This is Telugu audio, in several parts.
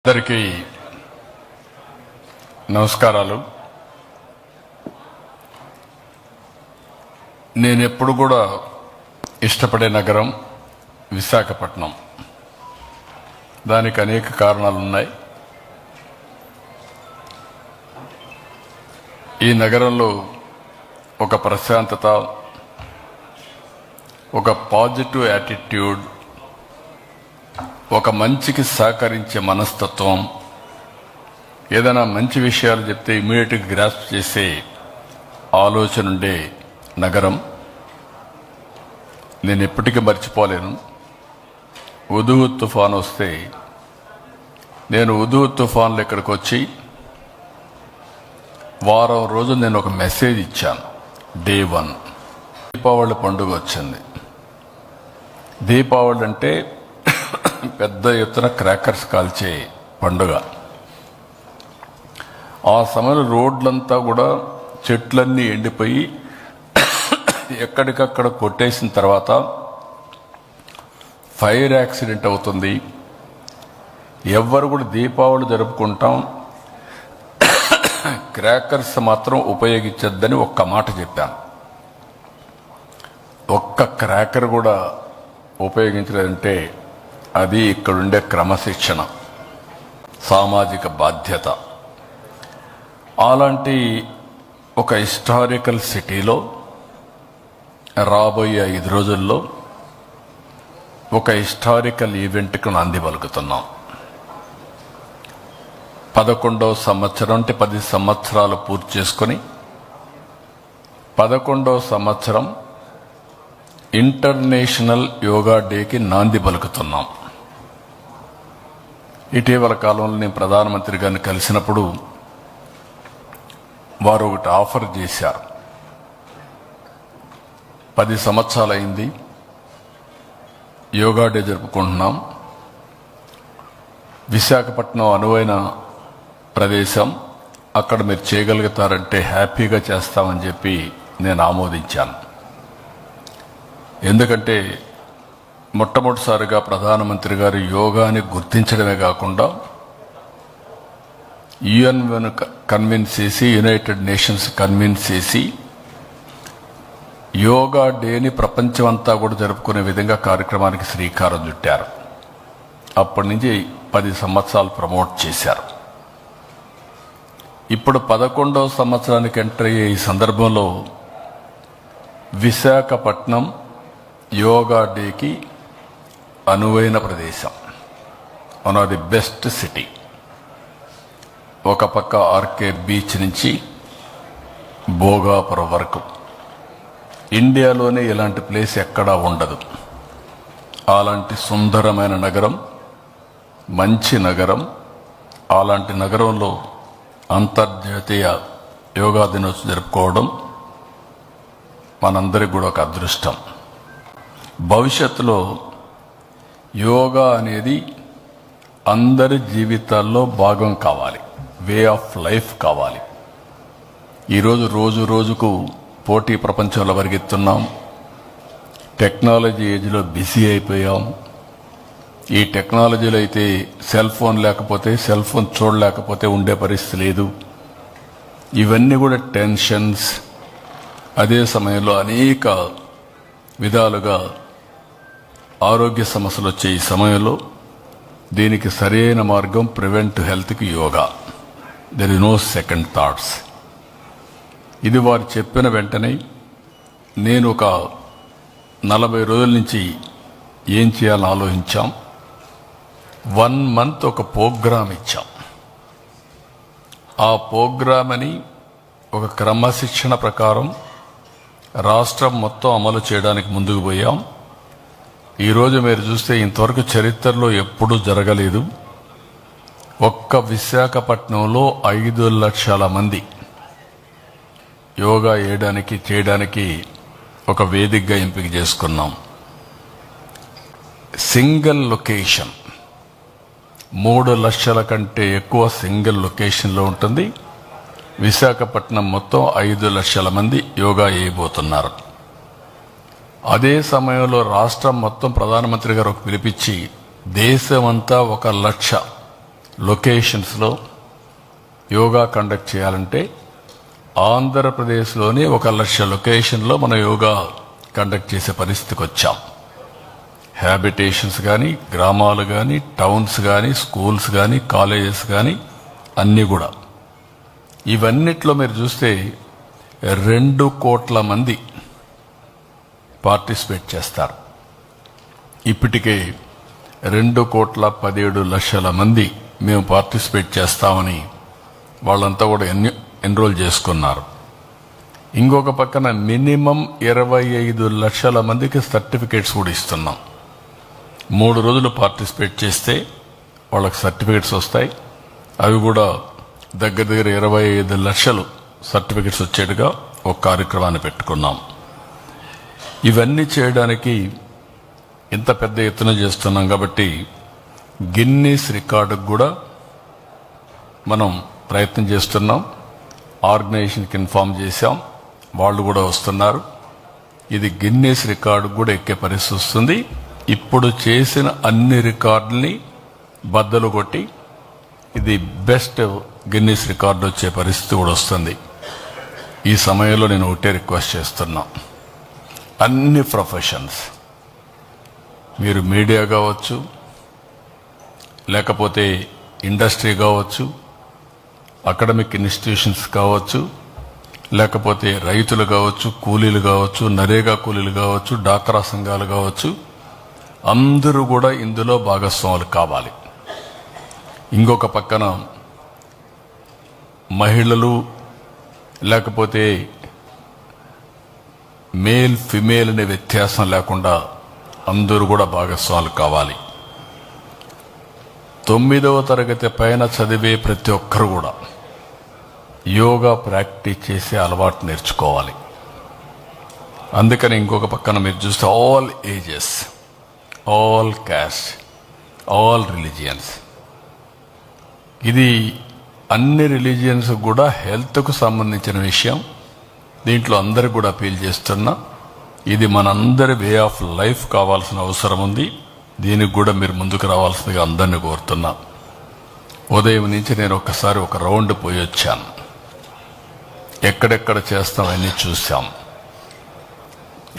అందరికీ నమస్కారాలు. నేను ఎప్పుడు కూడా ఇష్టపడే నగరం విశాఖపట్నం. దానికి అనేక కారణాలు ఉన్నాయి. ఈ నగరంలో ఒక ప్రశాంతత, ఒక పాజిటివ్ యాటిట్యూడ్, ఒక మంచికి సహకరించే మనస్తత్వం, ఏదైనా మంచి విషయాలు చెప్తే ఇమీడియట్గా గ్రాస్ప్ చేసే ఆలోచన ఉండే నగరం. నేను ఎప్పటికీ మర్చిపోలేను. హుదూద్ తుఫాన్ వస్తే నేను హుదూద్ తుఫాన్లో ఇక్కడికి వచ్చి వారం రోజులు నేను ఒక మెసేజ్ ఇచ్చాను. డే 1 దీపావళి పండుగ వచ్చింది. దీపావళి అంటే పెద్ద ఎత్తున క్రాకర్స్ కాల్చే పండుగ. ఆ సమయంలో రోడ్లంతా కూడా చెట్లన్నీ ఎండిపోయి ఎక్కడికక్కడ కొట్టేసిన తర్వాత ఫైర్ యాక్సిడెంట్ అవుతుంది. ఎవ్వరు కూడా దీపావళి జరుపుకుంటాం, క్రాకర్స్ మాత్రం ఉపయోగించద్దని ఒక్క మాట చెప్పాను. ఒక్క క్రాకర్ కూడా ఉపయోగించలేదంటే అది ఇక్కడుండే క్రమశిక్షణ, సామాజిక బాధ్యత. అలాంటి ఒక హిస్టారికల్ సిటీలో రాబోయే 5 రోజుల్లో ఒక హిస్టారికల్ ఈవెంట్కు నాంది పలుకుతున్నాం. 11వ సంవత్సరం అంటే 10 సంవత్సరాలు పూర్తి చేసుకొని 11వ సంవత్సరం ఇంటర్నేషనల్ యోగా డేకి నాంది పలుకుతున్నాం. ఇటీవల కాలంలో నేను ప్రధానమంత్రి గారిని కలిసినప్పుడు వారు ఒకటి ఆఫర్ చేశారు. 10 సంవత్సరాలైంది యోగా డే జరుపుకుంటున్నాం. విశాఖపట్నం అనువైన ప్రదేశం, అక్కడ మీరు చేయగలుగుతారంటే హ్యాపీగా చేస్తామని చెప్పి నేను ఆమోదించాను. ఎందుకంటే మొట్టమొదటిసారిగా ప్రధానమంత్రి గారు యోగాని గుర్తించడమే కాకుండా యుఎన్ కన్విన్స్ చేసి, యునైటెడ్ నేషన్స్ కన్విన్స్ చేసి యోగా డేని ప్రపంచమంతా కూడా జరుపుకునే విధంగా కార్యక్రమానికి శ్రీకారం చుట్టారు. అప్పటి నుంచి 10 సంవత్సరాలు ప్రమోట్ చేశారు. ఇప్పుడు 11వ సంవత్సరానికి ఎంటర్ అయ్యే ఈ సందర్భంలో విశాఖపట్నం యోగా డేకి అనువైన ప్రదేశం, one of the best city. ఒక పక్క ఆర్కే బీచ్ నుంచి భోగాపురం వరకు ఇండియాలోనే ఇలాంటి ప్లేస్ ఎక్కడా ఉండదు. అలాంటి సుందరమైన నగరం, మంచి నగరం. అలాంటి నగరంలో అంతర్జాతీయ యోగా దినోత్సవం జరుపుకోవడం మనందరికీ కూడా ఒక అదృష్టం. భవిష్యత్తులో యోగా అనేది అందరి జీవితాల్లో భాగం కావాలి, వే ఆఫ్ లైఫ్ కావాలి. ఈరోజు రోజుకు పోటీ ప్రపంచంలో పరిగెత్తున్నాం. టెక్నాలజీ ఏజ్లో బిజీ అయిపోయాం. ఈ టెక్నాలజీలో అయితే సెల్ ఫోన్ లేకపోతే, సెల్ ఫోన్ చూడలేకపోతే ఉండే పరిస్థితి లేదు. ఇవన్నీ కూడా టెన్షన్స్. అదే సమయంలో అనేక విధాలుగా ఆరోగ్య సమస్యలు వచ్చే ఈ సమయంలో దీనికి సరైన మార్గం ప్రివెంట్ హెల్త్కి yoga. There is no second thoughts. ఇది వారు చెప్పిన వెంటనే నేను ఒక 40 రోజుల నుంచి ఏం చేయాలని ఆలోచించాం. 1 మంత్ ఒక ప్రోగ్రాం ఇచ్చాం. ఆ ప్రోగ్రామ్ అని ఒక క్రమశిక్షణ ప్రకారం రాష్ట్రం మొత్తం అమలు చేయడానికి ముందుకు పోయాం. ఈరోజు మీరు చూస్తే ఇంతవరకు చరిత్రలో ఎప్పుడూ జరగలేదు. ఒక్క విశాఖపట్నంలో 5 లక్షల మంది యోగా చేయడానికి ఒక వేదికగా ఎంపిక చేసుకున్నాం. సింగిల్ లొకేషన్, 3 లక్షల కంటే ఎక్కువ సింగిల్ లొకేషన్లో ఉంటుంది. విశాఖపట్నం మొత్తం 5 లక్షల మంది యోగా చేయబోతున్నారు. అదే సమయంలో రాష్ట్రం మొత్తం ప్రధానమంత్రి గారు పిలిపించి దేశమంతా 1 లక్ష లొకేషన్స్లో యోగా కండక్ట్ చేయాలంటే ఆంధ్రప్రదేశ్లోని 1,00,000 లొకేషన్లో మనం యోగా కండక్ట్ చేసే పరిస్థితికి వచ్చాం. హ్యాబిటేషన్స్ కానీ, గ్రామాలు కానీ, టౌన్స్ కానీ, స్కూల్స్ కానీ, కాలేజెస్ కానీ అన్నీ కూడా. ఇవన్నిట్లో మీరు చూస్తే 2 కోట్ల మంది పార్టిసిపేట్ చేస్తారు. ఇప్పటికే 2,17,00,000 మంది మేము పార్టిసిపేట్ చేస్తామని వాళ్ళంతా కూడా ఎన్రోల్ చేసుకున్నారు. ఇంకొక పక్కన మినిమం 25 లక్షల మందికి సర్టిఫికేట్స్ కూడా ఇస్తున్నాం. 3 రోజులు పార్టిసిపేట్ చేస్తే వాళ్ళకి సర్టిఫికేట్స్ వస్తాయి. అవి కూడా దగ్గర 25 లక్షలు సర్టిఫికేట్స్ వచ్చేట్టుగా ఒక కార్యక్రమాన్ని పెట్టుకున్నాం. ఇవన్నీ చేయడానికి ఇంత పెద్ద ఎత్తున చేస్తున్నాం కాబట్టి గిన్నీస్ రికార్డుకు కూడా మనం ప్రయత్నం చేస్తున్నాం. ఆర్గనైజేషన్కి ఇన్ఫార్మ్ చేశాం, వాళ్ళు కూడా వస్తున్నారు. ఇది గిన్నీస్ రికార్డు కూడా ఎక్కే పరిస్థితి వస్తుంది. ఇప్పుడు చేసిన అన్ని రికార్డుల్ని బద్దలు కొట్టి ఇది బెస్ట్ గిన్నీస్ రికార్డు వచ్చే పరిస్థితి కూడా వస్తుంది. ఈ సమయంలో నేను ఒకటే రిక్వెస్ట్ చేస్తున్నా, అన్ని ప్రొఫెషన్స్, మీరు మీడియా కావచ్చు, లేకపోతే ఇండస్ట్రీ కావచ్చు, అకాడమిక్ ఇన్స్టిట్యూషన్స్ కావచ్చు, లేకపోతే రైతులు కావచ్చు, కూలీలు కావచ్చు, నరేగా కూలీలు కావచ్చు, డాక్రా సంఘాలు కావచ్చు, అందరూ కూడా ఇందులో భాగస్వాములు కావాలి. ఇంకొక పక్కన మహిళలు, లేకపోతే మేల్ ఫిమేల్ అనే వ్యత్యాసం లేకుండా అందరూ కూడా భాగస్వాములు కావాలి. 9వ తరగతి పైన చదివే ప్రతి ఒక్కరు కూడా యోగా ప్రాక్టీస్ చేసే అలవాటు నేర్చుకోవాలి. అందుకని ఇంకొక పక్కన మీరు చూస్తే all ages, all caste, all religions, ఇది అన్ని రిలీజియన్స్ కూడా హెల్త్కు సంబంధించిన విషయం. దీంట్లో అందరికి కూడా అపీల్ చేస్తున్నా, ఇది మనందరి వే ఆఫ్ లైఫ్ కావాల్సిన అవసరం ఉంది. దీనికి కూడా మీరు ముందుకు రావాల్సిందిగా అందరినీ కోరుతున్నా. ఉదయం నుంచి నేను ఒక్కసారి ఒక రౌండ్ పోయి వచ్చాను. ఎక్కడెక్కడ చేస్తాం అన్నీ చూసాం.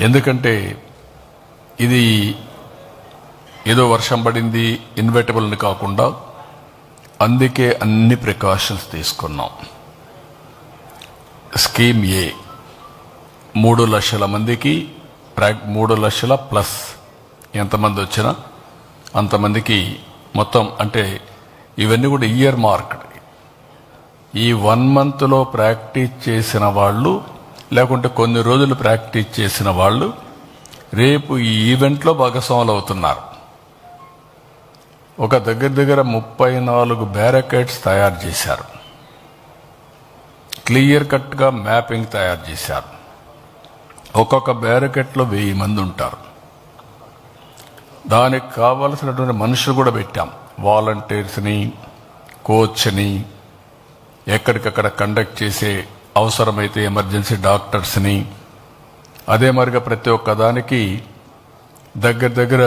ఎందుకంటే ఇది ఏదో వర్షం పడింది ఇన్వెటబుల్ని కాకుండా, అందుకే అన్ని ప్రికాషన్స్ తీసుకున్నాం. స్కీమ్ ఏ 3 లక్షల మందికి 3 లక్షల ప్లస్ ఎంతమంది వచ్చినా అంతమందికి మొత్తం, అంటే ఇవన్నీ కూడా ఇయర్ మార్క్డ్. ఈ 1 మంత్లో ప్రాక్టీస్ చేసిన వాళ్ళు, లేకుంటే కొన్ని రోజులు ప్రాక్టీస్ చేసిన వాళ్ళు రేపు ఈ ఈవెంట్లో భాగస్వాములు అవుతున్నారు. ఒక దగ్గర 34 బ్యారికేడ్స్ తయారు చేశారు. క్లియర్ కట్గా మ్యాపింగ్ తయారు చేశారు. ఒక్కొక్క బ్యారికేడ్లో 1000 మంది ఉంటారు. దానికి కావలసినటువంటి మనుషులు కూడా పెట్టాం. వాలంటీర్స్ని, కోచ్ని, ఎక్కడికక్కడ కండక్ట్ చేసే అవసరమైతే ఎమర్జెన్సీ డాక్టర్స్ని, అదే మరిగా ప్రతి ఒక్క దానికి దగ్గర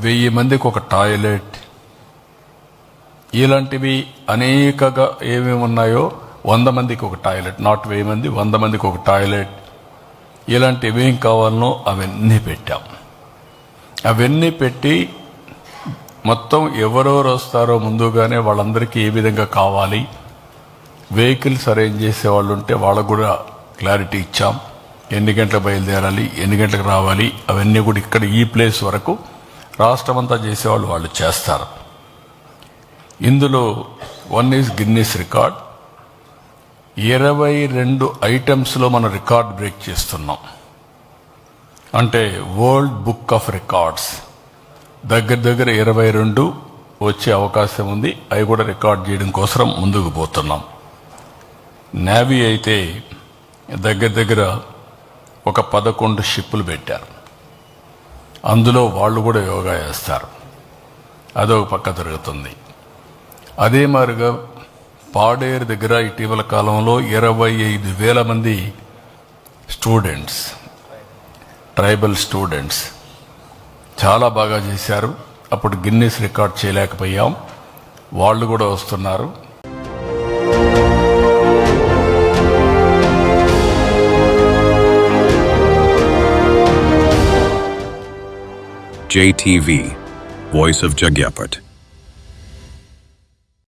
1000 మందికి ఒక టాయిలెట్, ఇలాంటివి అనేకగా ఏమేమి ఉన్నాయో 100 మందికి ఒక టాయిలెట్, నాట్ 1000 మంది, 100 మందికి ఒక టాయిలెట్, ఇలాంటివి ఏం కావాలనో అవన్నీ పెట్టాం. అవన్నీ పెట్టి మొత్తం ఎవరెవరు వస్తారో ముందుగానే వాళ్ళందరికీ ఏ విధంగా కావాలి, వెహికల్స్ అరేంజ్ చేసే వాళ్ళు ఉంటే వాళ్ళకు కూడా క్లారిటీ ఇచ్చాం. ఎన్ని గంటలకు బయలుదేరాలి, ఎన్ని గంటలకు రావాలి, అవన్నీ కూడా ఇక్కడ ఈ ప్లేస్ వరకు రాష్ట్రమంతా చేసేవాళ్ళు వాళ్ళు చేస్తారు. ఇందులో 1 ఈజ్ గిన్నీస్ రికార్డ్. 22 ఐటమ్స్లో మనం రికార్డ్ బ్రేక్ చేస్తున్నాం. అంటే వరల్డ్ బుక్ ఆఫ్ రికార్డ్స్ దగ్గర 22 వచ్చే అవకాశం ఉంది. అవి కూడా రికార్డ్ చేయడం కోసం ముందుకు పోతున్నాం. నేవీ అయితే దగ్గర ఒక 11 షిప్పులు పెట్టారు. అందులో వాళ్ళు కూడా యోగా చేస్తారు. అదొక పక్క జరుగుతుంది. అదే మాదిరిగా పాడేరు దగ్గర ఇటీవల కాలంలో 25,000 మంది స్టూడెంట్స్, ట్రైబల్ స్టూడెంట్స్ చాలా బాగా చేశారు. అప్పుడు గిన్నీస్ రికార్డ్ చేయలేకపోయాం. వాళ్ళు కూడా వస్తున్నారు. JTV, Voice of Jagyapet.